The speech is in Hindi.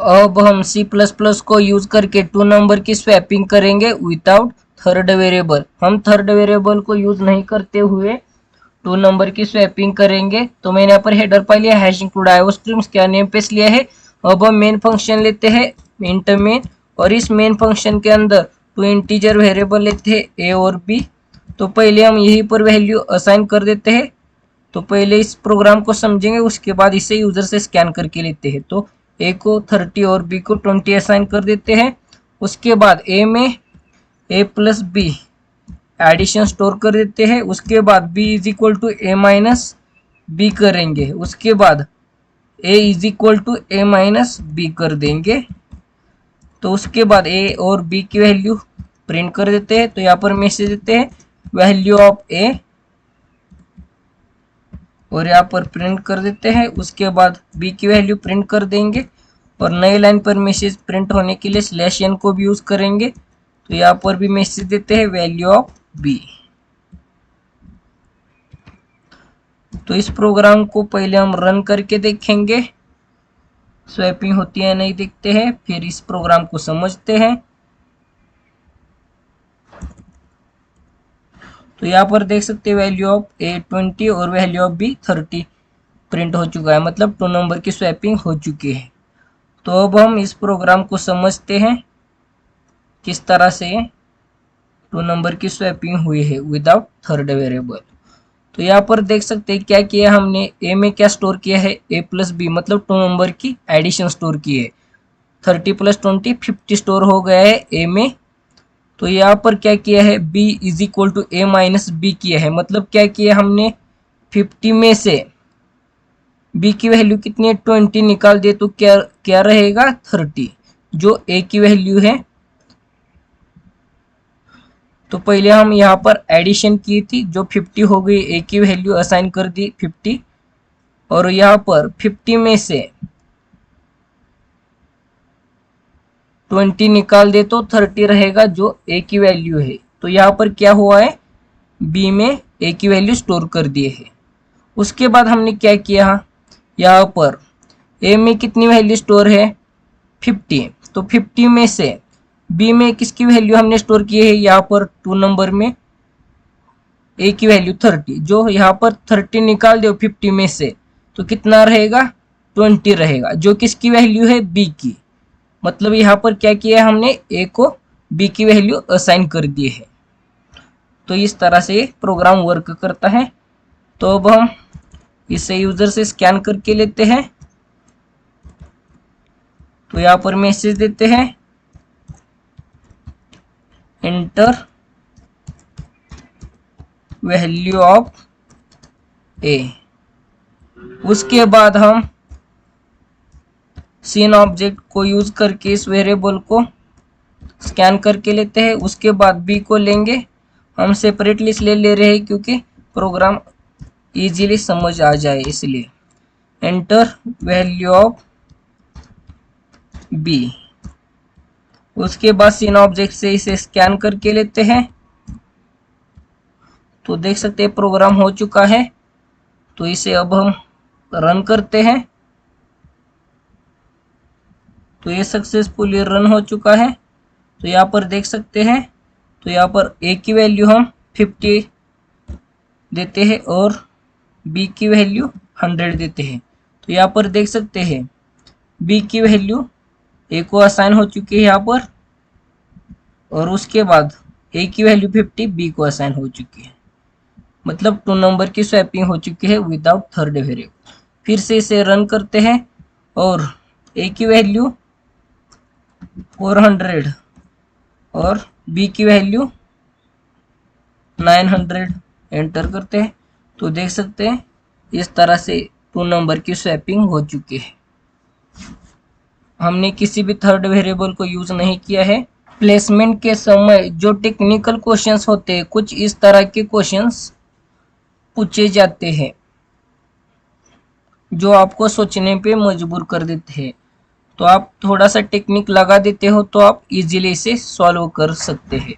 अब हम C++ को यूज करके 2 नंबर की स्वैपिंग करेंगे विदाउट थर्ड वेरिएबल। हम थर्ड वेरिएबल को यूज नहीं करते हुए 2 नंबर की स्वैपिंग करेंगे। तो मैंने यहाँ पर हेडर फाइल लिया, हैश इंक्लूड आयोस्ट्रीम, क्या नेम पेस्ट लिया है। अब हम मेन फंक्शन लेते हैं इंट मेन, और इस मेन फंक्शन के अंदर 2 इंटीजर वेरिएबल लेते हैं ए और बी। तो पहले हम यहीं पर वैल्यू असाइन कर देते हैं। तो पहले इस प्रोग्राम को समझेंगे, उसके बाद इसे यूजर से स्कैन करके लेते हैं। तो ए को 30 और बी को 20 असाइन कर देते हैं। उसके बाद ए में A plus B addition store कर देते हैं। उसके बाद B is equal to A minus B करेंगे। उसके बाद A is equal to A minus B कर देंगे। तो उसके बाद ए और बी की वैल्यू प्रिंट कर देते हैं। तो यहाँ पर मैसेज देते हैं वैल्यू ऑफ ए, और यहाँ पर प्रिंट कर देते हैं। उसके बाद बी की वैल्यू प्रिंट कर देंगे, और नई लाइन पर मैसेज प्रिंट होने के लिए स्लैश एन को भी यूज करेंगे। तो यहाँ पर भी मैसेज देते हैं वैल्यू ऑफ बी। तो इस प्रोग्राम को पहले हम रन करके देखेंगे, स्वैपिंग होती है नहीं देखते हैं, फिर इस प्रोग्राम को समझते हैं। तो यहाँ पर देख सकते हैं वैल्यू ऑफ ए 20 और वैल्यू ऑफ बी 30 प्रिंट हो चुका है, मतलब 2 नंबर की स्वैपिंग हो चुकी है। तो अब हम इस प्रोग्राम को समझते हैं किस तरह से 2 नंबर की स्वैपिंग हुई है विदाउट थर्ड वेरिएबल। तो यहाँ पर देख सकते हैं क्या किया हमने, ए में क्या स्टोर किया है, ए प्लस बी, मतलब 2 नंबर की एडिशन स्टोर की है। 30 प्लस 20 50 स्टोर हो गया है ए में। तो यहाँ पर क्या किया है, b is equal to A minus B किया है, मतलब क्या किया हमने 50 में से b की वैल्यू कितनी है 20 निकाल दे तो क्या क्या रहेगा 30, जो a की वैल्यू है। तो पहले हम यहाँ पर एडिशन की थी, जो 50 हो गई, a की वैल्यू असाइन कर दी 50, और यहाँ पर 50 में से 20 निकाल दे तो 30 रहेगा, जो a की वैल्यू है। तो यहाँ पर क्या हुआ है, b में a की वैल्यू स्टोर कर दिए है। उसके बाद हमने क्या किया, यहाँ पर a में कितनी वैल्यू स्टोर है 50, तो 50 में से b में किसकी वैल्यू हमने स्टोर की है, यहाँ पर 2 नंबर में a की वैल्यू 30, जो यहाँ पर 30 निकाल दो 50 में से तो कितना रहेगा 20 रहेगा, जो किसकी वैल्यू है b की। मतलब यहाँ पर क्या किया हमने, a को b की वैल्यू असाइन कर दी है। तो इस तरह से प्रोग्राम वर्क करता है। तो अब हम इसे यूजर से स्कैन करके लेते हैं। तो यहाँ पर मैसेज देते हैं एंटर वैल्यू ऑफ ए। उसके बाद हम सीन ऑब्जेक्ट को यूज करके इस वेरिएबल को स्कैन करके लेते हैं। उसके बाद बी को लेंगे, हम सेपरेटली इसलिए ले रहे हैं क्योंकि प्रोग्राम इजीली समझ आ जाए, इसलिए एंटर वैल्यू ऑफ बी। उसके बाद सीन ऑब्जेक्ट से इसे स्कैन करके लेते हैं। तो देख सकते हैं प्रोग्राम हो चुका है। तो इसे अब हम रन करते हैं। तो ये सक्सेसफुली रन हो चुका है। तो यहाँ पर देख सकते हैं, तो यहाँ पर a की वैल्यू हम 50 देते हैं और b की वैल्यू 100 देते हैं। तो यहाँ पर देख सकते हैं b की वैल्यू a को असाइन हो चुकी है यहाँ पर, और उसके बाद a की वैल्यू 50 b को असाइन हो चुकी है, मतलब 2 नंबर की स्वैपिंग हो चुकी है विदाउट थर्ड वेरिएबल। फिर से इसे रन करते हैं और a की वैल्यू 400 और b की वैल्यू 900 एंटर करते हैं। तो देख सकते हैं इस तरह से 2 नंबर की स्वैपिंग हो चुकी है। हमने किसी भी थर्ड वेरिएबल को यूज नहीं किया है। प्लेसमेंट के समय जो टेक्निकल क्वेश्चंस होते हैं, कुछ इस तरह के क्वेश्चंस पूछे जाते हैं जो आपको सोचने पे मजबूर कर देते हैं। तो आप थोड़ा सा टेक्निक लगा देते हो तो आप इजीली इसे सॉल्व कर सकते हैं।